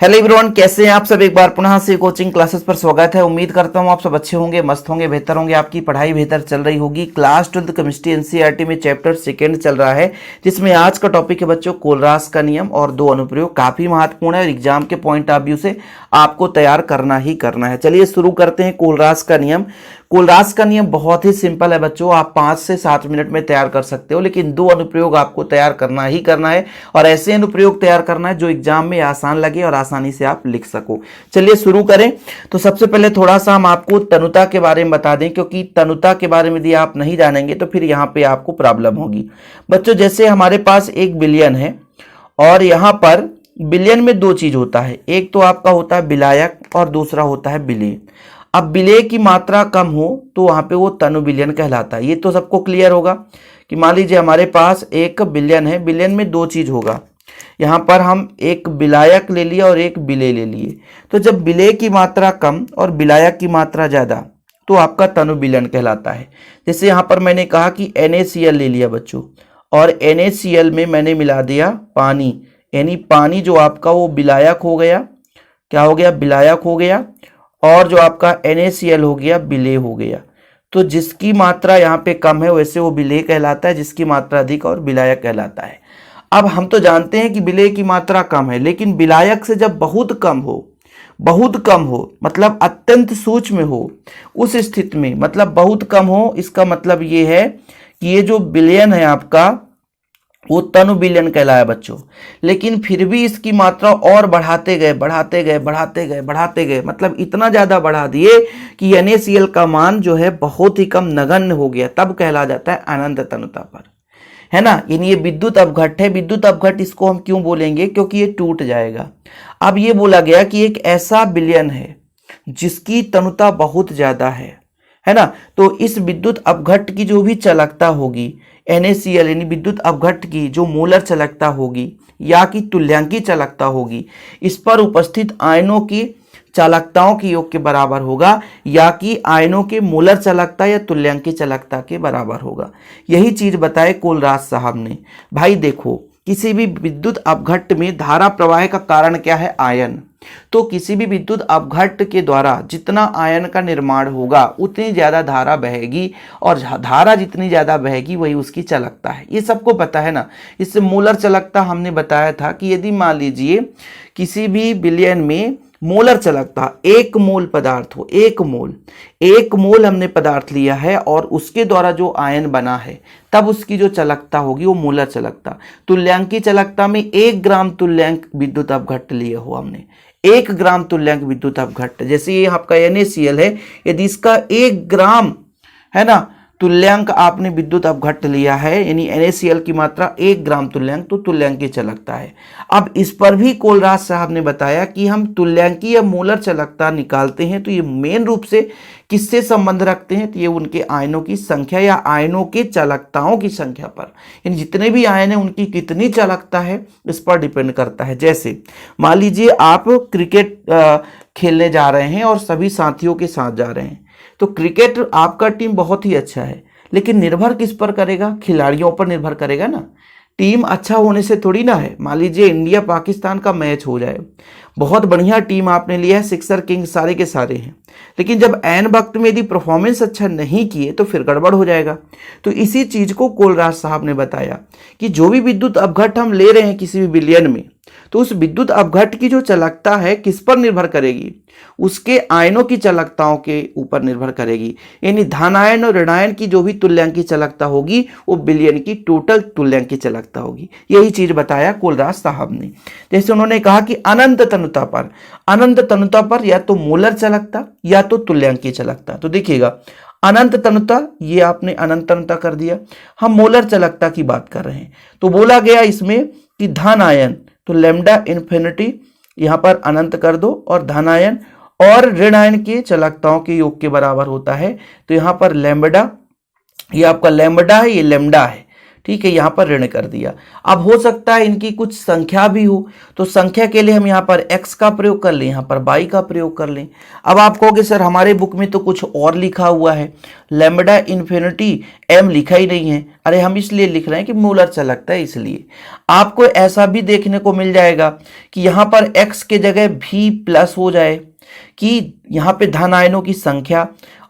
Hello everyone, कैसे हैं आप सब। एक बार पुनः से कोचिंग क्लासेस पर स्वागत है। उम्मीद करता हूं आप सब अच्छे होंगे, मस्त होंगे, बेहतर होंगे, आपकी पढ़ाई बेहतर चल रही होगी। क्लास 12 केमिस्ट्री एनसीईआरटी में चैप्टर सेकंड चल रहा है, जिसमें आज का टॉपिक है बच्चों कोलरास का नियम और दो अनुप्रयोग। काफी महत्वपूर्ण है और एग्जाम के पॉइंट ऑफ व्यू से आपको तैयार करना ही करना है। चलिए शुरू करते हैं। कोलरास का नियम। कोलरास का नियम बहुत ही सिंपल है बच्चों, आप 5 से 7 मिनट में तैयार कर सकते हो, लेकिन दो अनुप्रयोग आपको तैयार करना ही करना है और ऐसे अनुप्रयोग तैयार करना है जो एग्जाम में आसान लगे और आसानी से आप लिख सको। चलिए शुरू करें। तो सबसे पहले थोड़ा सा हम आपको तनुता के बारे में बता दें, क्योंकि तनुता के बारे में यदि आप नहीं जानेंगे तो फिर यहाँ पे आपको प्रॉब्लम होगी। बच्चों जैसे हमारे पास 1 बिलियन है और यहाँ पर बिलियन में दो चीज होता है, एक तो आपका होता है विलायक और दूसरा होता है विलेय। अब विलेय की मात्रा कम हो तो वहां पे वो तनु बिलियन कहलाता है। ये तो सबको क्लियर होगा कि मान लीजिए हमारे पास 1 बिलियन है, बिलियन में दो चीज होगा। यहाँ पर हम एक विलायक ले लिया और एक विलेय ले लिए, तो जब विलेय की मात्रा कम और विलायक की मात्रा ज्यादा तो आपका तनु बिलियन कहलाता है। जैसे यहाँ पर मैंने कहा कि NaCl ले लिया बच्चों और NaCl में मैंने मिला दिया पानी, यानी पानी जो आपका वो विलायक हो गया, क्या हो गया, विलायक हो गया, और जो आपका NaCl हो गया विलेय हो गया। तो जिसकी मात्रा यहाँ पे कम है वैसे वो विलेय कहलाता है, जिसकी मात्रा अधिक और विलायक कहलाता है। अब हम तो जानते हैं कि विलेय की मात्रा कम है, लेकिन विलायक से जब बहुत कम हो मतलब अत्यंत सूक्ष्म हो, उस स्थिति में मतलब बहुत कम हो, इसका मतलब ये है कि ये जो बिलियन है आपका वो तनु बिलियन कहलाया बच्चों। लेकिन फिर भी इसकी मात्रा और बढ़ाते गए, मतलब इतना ज्यादा बढ़ा दिए कि NaCl का मान जो है बहुत ही कम नगण्य हो गया, तब कहला जाता है अनंत तनुता पर, है ना। यानी ये विद्युत अपघट्ट है। विद्युत अपघट्ट इसको हम क्यों बोलेंगे, क्योंकि ये टूट जाएगा। अब ये बोला गया कि एक ऐसा बिलियन है जिसकी तनुता बहुत ज्यादा है ना, तो इस विद्युत अपघट्ट की जो भी चालकता होगी NaCl यानी विद्युत अपघट्ट की जो मोलर चालकता होगी या कि तुल्यांकी चालकता होगी, इस पर उपस्थित आयनों की चालकताओं के योग के बराबर होगा या कि आयनों के मोलर चालकता या तुल्यांकी चालकता के बराबर होगा। यही चीज बताए कोलरास साहब ने। भाई देखो, किसी भी विद्युत अपघट्ट में धारा प्रवाह का कारण क्या है, आयन। तो किसी भी विद्युत अपघट्ट के द्वारा जितना आयन का निर्माण होगा उतनी ज्यादा धारा बहेगी, और धारा जितनी ज्यादा बहेगी वही उसकी चालकता है। ये सबको पता है ना। इससे मोलर चालकता हमने बताया था कि यदि मान लीजिए किसी भी बिलियन में मोलर चालकता 1 मोल पदार्थ हो, 1 मोल हमने पदार्थ लिया है और उसके द्वारा जो आयन बना है, तब उसकी जो चालकता होगी वो मोलर चालकता। तुल्यांकी चालकता में 1 ग्राम तुल्यांक विद्युत अपघट्ट लिए हो हमने, 1 ग्राम तुल्यांक विद्युत अपघट्ट। जैसे ये आपका NaCl है, यदि इसका 1 ग्राम है ना तुल्यांक आपने विद्युत अपघट्ट लिया है, यानी NaCl की मात्रा 1 ग्राम तुल्यांक, तो तुल्यांकी चालकता है। अब इस पर भी कोलरास साहब ने बताया कि हम तुल्यांकी या मोलर चालकता निकालते हैं तो ये मेन रूप से किससे संबंध रखते हैं, तो ये उनके आयनों की संख्या या आयनों के चालकताओं की संख्या पर, यानी जितने भी आयन है उनकी कितनी चालकता है इस पर डिपेंड करता है। जैसे मान लीजिए आप क्रिकेट खेलने जा रहे हैं और सभी साथियों के साथ जा रहे हैं, तो क्रिकेट आपका टीम बहुत ही अच्छा है, लेकिन निर्भर किस पर करेगा, खिलाड़ियों पर निर्भर करेगा ना। टीम अच्छा होने से थोड़ी ना है। मान लीजिए इंडिया पाकिस्तान का मैच हो जाए, बहुत बढ़िया टीम आपने लिया है, सिक्सर किंग सारे के सारे हैं, लेकिन जब ऐन वक्त में यदि परफॉर्मेंस अच्छा नहीं किए तो फिर गड़बड़ हो जाएगा। तो इसी चीज को कोलरास साहब ने बताया कि जो भी विद्युत अपघट्ट हम ले रहे हैं किसी भी बिलियन में, तो उस विद्युत अपघट्ट की जो चालकता है किस पर निर्भर करेगी, उसके आयनों की चालकताओं के ऊपर निर्भर करेगी। यानी धनायन और ऋणायन की जो भी तुल्यांकी चालकता होगी वो बिलियन की टोटल तुल्यांकी चालकता होगी। यही चीज बताया कोलरास साहब ने। जैसे उन्होंने कहा कि अनंत तनुता पर या तो मोलर चालकता या तो तुल्यांकी चालकता। तो देखिएगा अनंत तनुता, ये आपने अनंत तनुता कर दिया, हम मोलर चालकता की बात कर रहे हैं। तो बोला गया इसमें कि धन आयन, तो लैम्डा इन्फिनिटी यहाँ पर अनंत कर दो, और धन आयन और ऋण आयन के चालकताओं के योग के बराबर होता है। तो यहाँ पर लैम्बडा, ये आपका लैम्बडा है, ये लैम्डा है, ठीक है, यहाँ पर ऋण कर दिया। अब हो सकता है इनकी कुछ संख्या भी हो, तो संख्या के लिए हम यहाँ पर x का प्रयोग कर लें, यहाँ पर y का प्रयोग कर लें। अब आप कहोगे सर हमारे बुक में तो कुछ और लिखा हुआ है, लैम्बडा इन्फिनिटी m लिखा ही नहीं है। अरे हम इसलिए लिख रहे हैं कि मूलर चलकता है, इसलिए आपको ऐसा भी देखने को मिल जाएगा कि यहाँ पर x के जगह भी प्लस हो जाए कि यहाँ पे धन आयनों की संख्या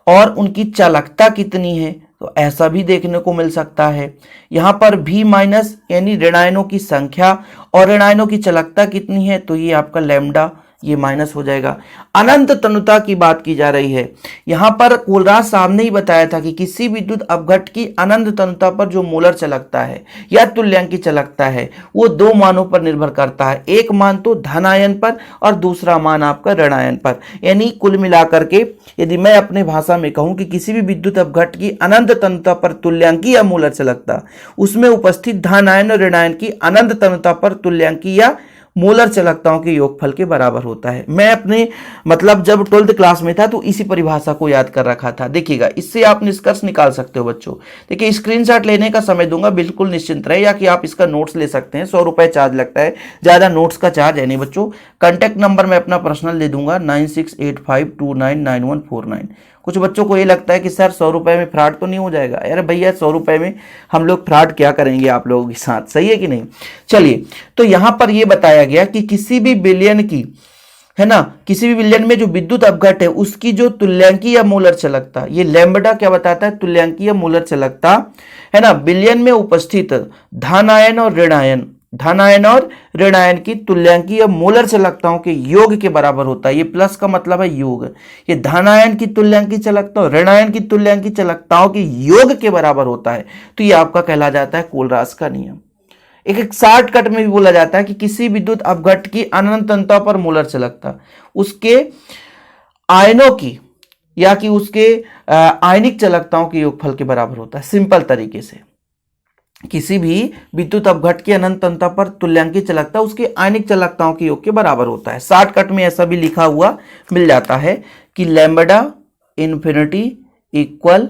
और उनकी चालकता कितनी है, तो ऐसा भी देखने को मिल सकता है। यहाँ पर भी माइनस यानी ऋणायनों की संख्या और ऋणायनों की चालकता कितनी है, तो ये आपका लैम्बडा ये माइनस हो जाएगा। अनंत तनुता की बात की जा रही है। यहाँ पर कोलराज साहब ने ही बताया था कि किसी विद्युत अपघट की अनंत तनुता पर जो मोलर चालकता है या तुल्यांकी चालकता है वो दो मानों पर निर्भर करता है, एक मान तो धनायन पर और दूसरा मान आपका ऋणायन पर। यानी कुल मिलाकर के यदि मैं अपने भाषा में कहूं कि किसी भी विद्युत अपघट की अनंत तनुता पर तुल्यांकी या मोलर चालकता, उसमें उपस्थित धनायन और ऋणायन की अनंत तनुता पर तुल्यांकी या मोलर चालकताओं के योगफल के बराबर होता है। मैं अपने मतलब जब 12th क्लास में था तो इसी परिभाषा को याद कर रखा था। देखिएगा, इससे आप निष्कर्ष निकाल सकते हो बच्चों। देखिए, स्क्रीनशॉट लेने का समय दूंगा, बिल्कुल निश्चिंत रहे, या कि आप इसका नोट्स ले सकते हैं। 100 रुपए चार्ज लगता है, ज्यादा नोट्स का चार्ज है नहीं बच्चों। कॉन्टैक्ट नंबर मैं अपना पर्सनल दे दूंगा 9685299149। कुछ बच्चों को ये लगता है कि सर 100 रुपए में फ्रॉड तो नहीं हो जाएगा। अरे भैया 100 रुपए में हम लोग फ्रॉड क्या करेंगे आप लोगों के साथ, सही है कि नहीं। चलिए, तो यहां पर ये बताया गया कि किसी भी बिलियन की, है ना, किसी भी बिलियन में जो विद्युत अपघट है उसकी जो तुल्यांकी या मोलर चालकता, ये लैम्बडा क्या बताता है, तुल्यांकी या मोलर चालकता, है ना, बिलियन में उपस्थित धनायन और ऋणायन, धनायन और ऋणायन की तुल्यांकी या मोलर चालकताओं के योग के बराबर होता है। ये प्लस का मतलब है योग। ये धनायन की तुल्यांकी चालकता और ऋणायन की तुल्यांकी चालकताओं के योग के बराबर होता है, तो ये आपका कहला जाता है कोलराज का नियम। एक शॉर्टकट में भी बोला जाता है कि किसी विद्युत अपघट की अनंत तनुता पर मोलर चालकता उसके आयनों की या कि उसके आयनिक चालकताओं के योगफल के बराबर होता है। सिंपल तरीके से किसी भी विद्युत अपघट की अनंत तनुता पर तुल्यांकी चालकता उसके आयनिक चालकताओं के योग के बराबर होता है। शॉर्टकट में ऐसा भी लिखा हुआ मिल जाता है कि लैम्बडा इन्फिनिटी इक्वल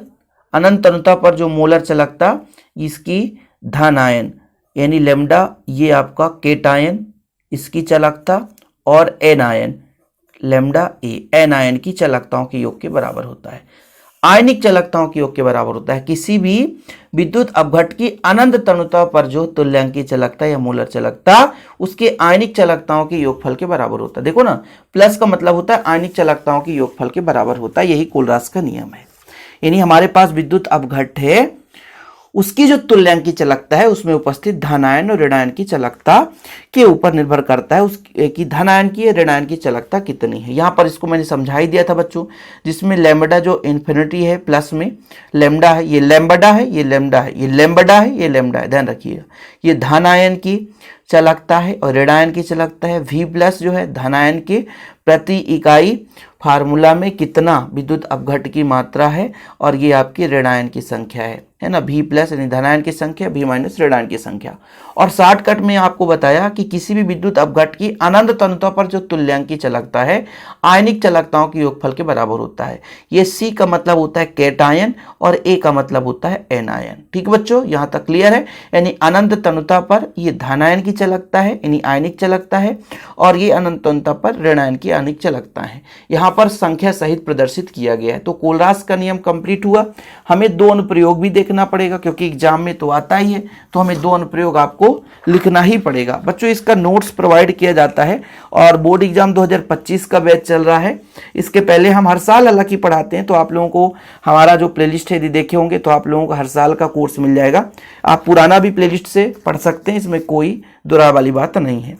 अनंत तनुता पर जो मोलर चालकता इसकी धन आयन यानी लैम्बडा ये आपका केटायन इसकी चालकता और an ion lambda A an ion की चालकताओं के योग के बराबर होता है, आयनिक चालकताओं के योग के बराबर होता है। किसी भी विद्युत अपघट की अनंत तनुता पर जो तुल्यांकी चालकता या मोलर चालकता उसके आयनिक चालकताओं के योगफल के बराबर होता है। देखो ना, प्लस का मतलब होता है आयनिक चालकताओं के योगफल के बराबर होता है। यही कोलराज का नियम है। यानी हमारे पास विद्युत अपघट है, उसकी जो तुल्यांकी चालकता है उसमें उपस्थित धनायन और ऋणायन की चालकता के ऊपर निर्भर करता है उसकी धनायन की या ऋणायन की चालकता कितनी है। यहाँ पर इसको मैंने समझा ही दिया था बच्चों, जिसमें लैम्बडा जो इन्फिनिटी है प्लस में लैम्बडा है, ये लैम्बडा है, ये लैम्बडा है, ये लैम्बडा है, ये लैम्बडा है, ध्यान रखिएगा। ये धनायन की चालकता है और ऋणायन की चालकता है। V प्लस जो है धनायन के प्रति इकाई फार्मूला में कितना विद्युत अपघट की मात्रा है और ये आपकी ऋणायन की संख्या है ना। V प्लस यानी धनायन की संख्या, V माइनस ऋणायन की संख्या। और शॉर्टकट में आपको बताया कि किसी भी विद्युत अपघट की अनंत तनुता पर जो तुल्यांकी चालकता है आयनिक चालकताओं के योगफल के बराबर होता है। ये C का मतलब होता है केटायन और A का मतलब होता है एनायन। ठीक बच्चों, यहाँ तक क्लियर है। यानी अनंत तनुता पर ये धनायन की चालकता है यानी आयनिक चालकता है और ये अनंत तनुता पर ऋणायन की आयनिक चालकता है। यहाँ पर संख्या सहित प्रदर्शित किया गया है। तो कोलराज का नियम कंप्लीट हुआ। हमें दो अनुप्रयोग भी देखना पड़ेगा क्योंकि एग्जाम में तो आता ही है, तो हमें दो अनुप्रयोग आपको लिखना ही पड़ेगा। बच्चों इसका नोट्स प्रोवाइड किया जाता है और बोर्ड एग्जाम 2025 का बैच चल रहा है। इसके पहले हम हर साल अलग ही पढ़ाते हैं, तो आप लोगों को हमारा जो प्लेलिस्ट है यदि देखे होंगे तो आप लोगों को हर साल का कोर्स मिल जाएगा। आप पुराना भी प्लेलिस्ट से पढ़ सकते हैं, इसमें कोई दुरा वाली बात नहीं है।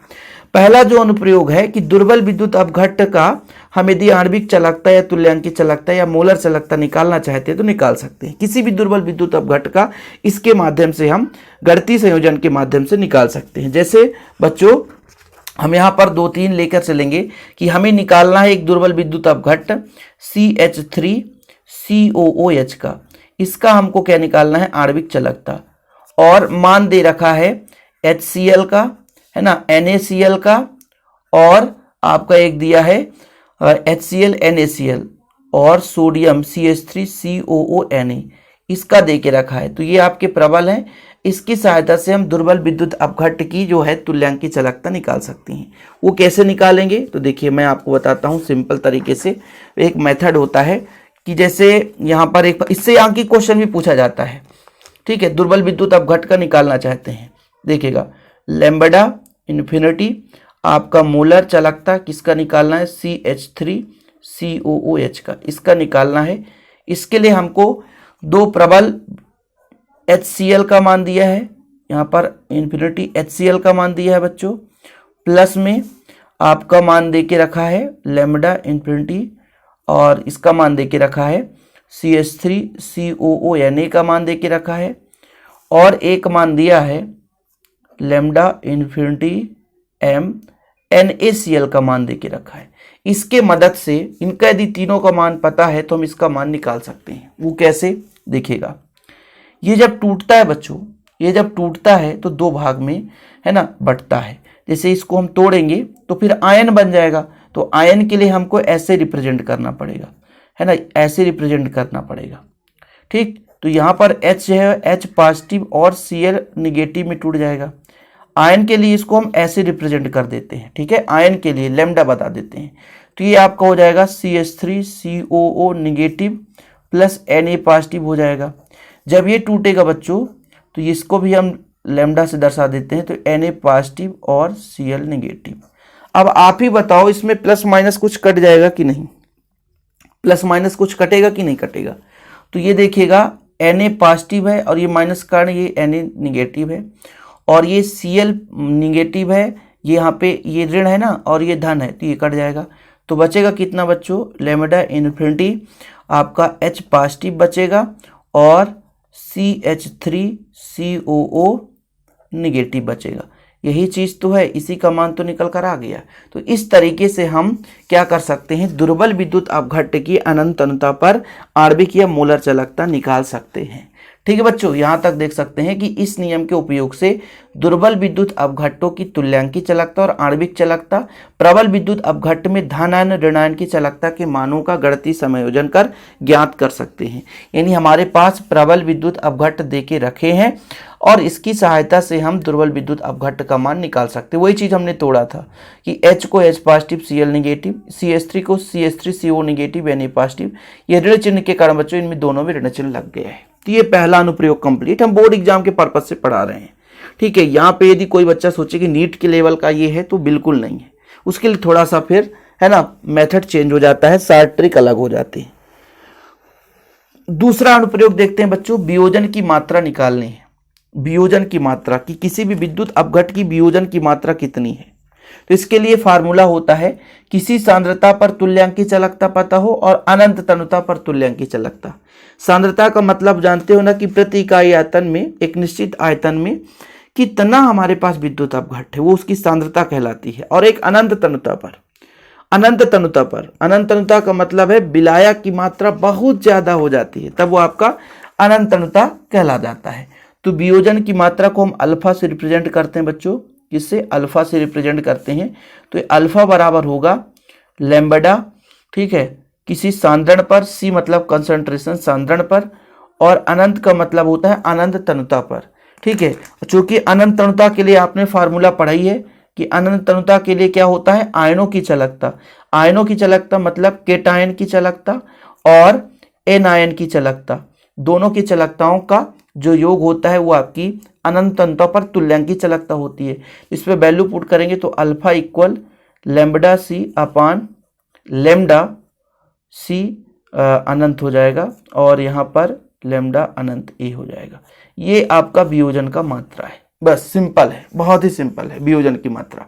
पहला जो अनुप्रयोग है कि दुर्बल विद्युत अपघट का हम यदि आणविक चालकता या तुल्यांकी चालकता या मोलर चालकता निकालना चाहते हैं तो निकाल सकते हैं। किसी भी दुर्बल विद्युत अपघट का इसके माध्यम से हम गणितीय संयोजन के माध्यम से निकाल सकते हैं। जैसे बच्चों हम यहाँ पर 2-3 लेकर चलेंगे कि हमें निकालना है एक दुर्बल विद्युत अपघट CH3COOH का। इसका हमको क्या निकालना है, आणविक चालकता, और मान दे रखा है HCl का, है ना, NaCl का, और आपका एक दिया है HCl NaCl और सोडियम CH3COONA, इसका दे के रखा है। तो ये आपके प्रबल हैं इसकी सहायता से हम दुर्बल विद्युत अपघट्ट की जो है तुल्यांकी चालकता निकाल सकते हैं। वो कैसे निकालेंगे तो देखिए मैं आपको बताता हूँ सिंपल तरीके से। एक मेथड होता है कि जैसे यहाँ पर एक इससे यहाँ की क्वेश्चन भी पूछा जाता है, ठीक है। दुर्बल विद्युत अपघट्ट का निकालना चाहते हैं, देखिएगा लैम्बडा इन्फिनिटी आपका मोलर चालकता किसका निकालना है, CH3COOH का, इसका निकालना है। इसके लिए हमको दो प्रबल HCl का मान दिया है, यहाँ पर इन्फिनिटी HCl का मान दिया है बच्चों, प्लस में आपका मान दे के रखा है लैम्बडा इन्फिनिटी और इसका मान दे के रखा है CH3COONA का मान दे के रखा है, और एक मान दिया है लैम्बडा इन्फिनिटी NaCl का मान दे के रखा है। इसके मदद से इनका यदि तीनों का मान पता है तो हम इसका मान निकाल सकते हैं। वो कैसे, देखिएगा ये जब टूटता है बच्चों, ये जब टूटता है तो दो भाग में है ना बंटता है। जैसे इसको हम तोड़ेंगे तो फिर आयन बन जाएगा, तो आयन के लिए हमको ऐसे रिप्रेजेंट करना पड़ेगा, है ना, ऐसे रिप्रेजेंट करना पड़ेगा, ठीक। तो यहाँ पर H है, H पॉजिटिव और Cl निगेटिव में टूट जाएगा। आयन के लिए इसको हम ऐसे रिप्रेजेंट कर देते हैं, ठीक है, आयन के लिए लैम्बडा बता देते हैं। तो ये आपका हो जाएगा CH3COO negative plus Na positive हो जाएगा। जब ये टूटेगा बच्चों तो इसको भी हम लैम्बडा से दर्शा देते हैं, तो Na पॉजिटिव और Cl निगेटिव। अब आप ही बताओ इसमें प्लस माइनस कुछ कट जाएगा कि नहीं, प्लस माइनस कुछ कटेगा कि नहीं कटेगा। तो ये देखिएगा Na पॉजिटिव है और ये माइनस कारण ये Na निगेटिव है, और ये Cl निगेटिव है, ये यहाँ पे ये ऋण है ना और ये धन है, तो ये कट जाएगा। तो बचेगा कितना बच्चों, लैम्बडा इन्फिनिटी आपका H पॉजिटिव बचेगा और CH3COO निगेटिव बचेगा। यही चीज़ तो है, इसी का मान तो निकल कर आ गया। तो इस तरीके से हम क्या कर सकते हैं, दुर्बल विद्युत अपघट्ट की अनंत अनुता पर आणविक या मोलर चालकता निकाल सकते हैं। ठीक है बच्चों, यहाँ तक देख सकते हैं कि इस नियम के उपयोग से दुर्बल विद्युत अपघट्टों की तुल्यांकी चालकता और आणविक चालकता, प्रबल विद्युत अपघट्ट में धनायन ऋणायन की चालकता के मानों का गणितीय समायोजन कर ज्ञात कर सकते हैं। यानी हमारे पास प्रबल विद्युत अपघट्ट दे के रखे हैं और इसकी सहायता से हम दुर्बल विद्युत अपघट्ट का मान निकाल सकते हैं। वही चीज़ हमने तोड़ा था कि H को H positive Cl negative, CH3 को CH3CO निगेटिव Na पॉजिटिव। ये ऋण चिन्ह के कारण बच्चों इनमें दोनों में ऋण चिन्ह लग गया है। तो ये पहला अनुप्रयोग कंप्लीट, हम बोर्ड एग्जाम के पर्पज से पढ़ा रहे हैं। ठीक है, यहाँ पे यदि कोई बच्चा सोचे कि नीट के लेवल का ये है तो बिल्कुल नहीं है, उसके लिए थोड़ा सा फिर है ना मेथड चेंज हो जाता है, शार्ट ट्रिक अलग हो जाती है। दूसरा अनुप्रयोग देखते हैं बच्चों, वियोजन की मात्रा निकालनी है। वियोजन की मात्रा कि किसी भी विद्युत अपघट्ट की वियोजन की मात्रा कितनी है। तो इसके लिए फार्मूला होता है, किसी सांद्रता पर तुल्यांकी चालकता पता हो और अनंत तनुता पर तुल्यांकी चालकता। सांद्रता का मतलब जानते हो ना कि प्रति इकाई आयतन में, एक निश्चित आयतन में कितना हमारे पास विद्युत अपघट्ट है, वो उसकी सांद्रता कहलाती है। और एक अनंत तनुता पर, अनंत तनुता पर, अनंत तनुता का मतलब है विलायक की मात्रा बहुत ज्यादा हो जाती है, तब वो आपका अनंत तनुता कहला जाता है। तो वियोजन की मात्रा को हम अल्फा से रिप्रेजेंट करते हैं बच्चों, जिससे अल्फा से रिप्रेजेंट करते हैं। तो अल्फा बराबर होगा लैम्बडा, ठीक है, किसी सांद्रण पर, सी मतलब कंसंट्रेशन सांद्रण पर, और अनंत का मतलब होता है अनंत तनुता पर। ठीक है, चूंकि अनंत तनुता के लिए आपने फार्मूला पढ़ाई है कि अनंत तनुता के लिए क्या होता है, आयनों की चालकता। आयनों की चालकता मतलब केटायन की चालकता और एनायन की चालकता, दोनों की चालकताओं का जो योग होता है वो आपकी अनंत तनुता पर तुल्यांकी चालकता होती है। इस पर वैल्यू पुट करेंगे तो अल्फा इक्वल लैम्बडा सी अपान लैम्बडा सी अनंत हो जाएगा, और यहाँ पर लैम्बडा अनंत ए हो जाएगा। ये आपका वियोजन का मात्रा है। बस सिंपल है, बहुत ही सिंपल है वियोजन की मात्रा।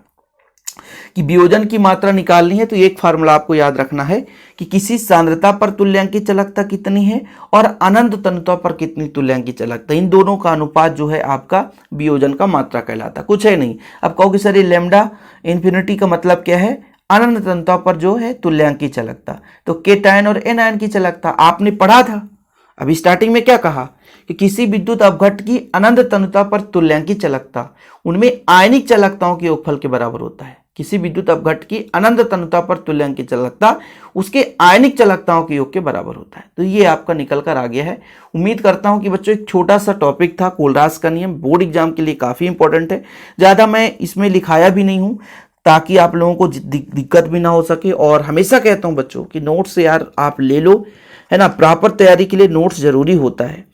कि वियोजन की मात्रा निकालनी है तो एक फार्मूला आपको याद रखना है कि किसी सांद्रता पर तुल्यांकी चालकता कितनी है और अनंत तनुता पर कितनी तुल्यांकी चालकता, इन दोनों का अनुपात जो है आपका वियोजन का मात्रा कहलाता। कुछ है नहीं। अब कहोगे सर ये लैम्बडा इन्फिनिटी का मतलब क्या है, अनंत तनुता पर जो है तुल्यांकी चालकता। तो केटायन और एनायन की चालकता आपने पढ़ा था अभी स्टार्टिंग में, क्या कहा कि किसी विद्युत अपघट्ट की अनंत तनुता पर तुल्यांकी चालकता उनमें आयनिक चालकताओं के योगफल के बराबर होता है। किसी विद्युत अपघट्ट की अनंत तनुता पर तुल्यांक की चालकता उसके आयनिक चालकताओं के योग के बराबर होता है। तो ये आपका निकल कर आ गया है। उम्मीद करता हूं कि बच्चों एक छोटा सा टॉपिक था कोलरास का नियम, बोर्ड एग्जाम के लिए काफ़ी इंपॉर्टेंट है। ज़्यादा मैं इसमें लिखाया भी नहीं हूँ ताकि आप लोगों को दिक्कत भी ना हो सके। और हमेशा कहता हूँ बच्चों कि नोट्स यार आप ले लो, है ना, प्रॉपर तैयारी के लिए नोट्स जरूरी होता है।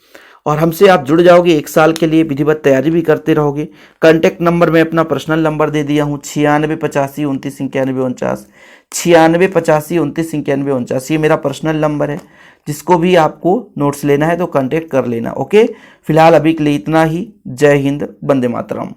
और हमसे आप जुड़ जाओगे, 1 साल के लिए विधिवत तैयारी भी करते रहोगे। कांटेक्ट नंबर में अपना पर्सनल नंबर दे दिया हूँ 9685299149, 9685299149, ये मेरा पर्सनल नंबर है। जिसको भी आपको नोट्स लेना है तो कांटेक्ट कर लेना। ओके, फिलहाल अभी के लिए इतना ही। जय हिंद, वंदे मातरम।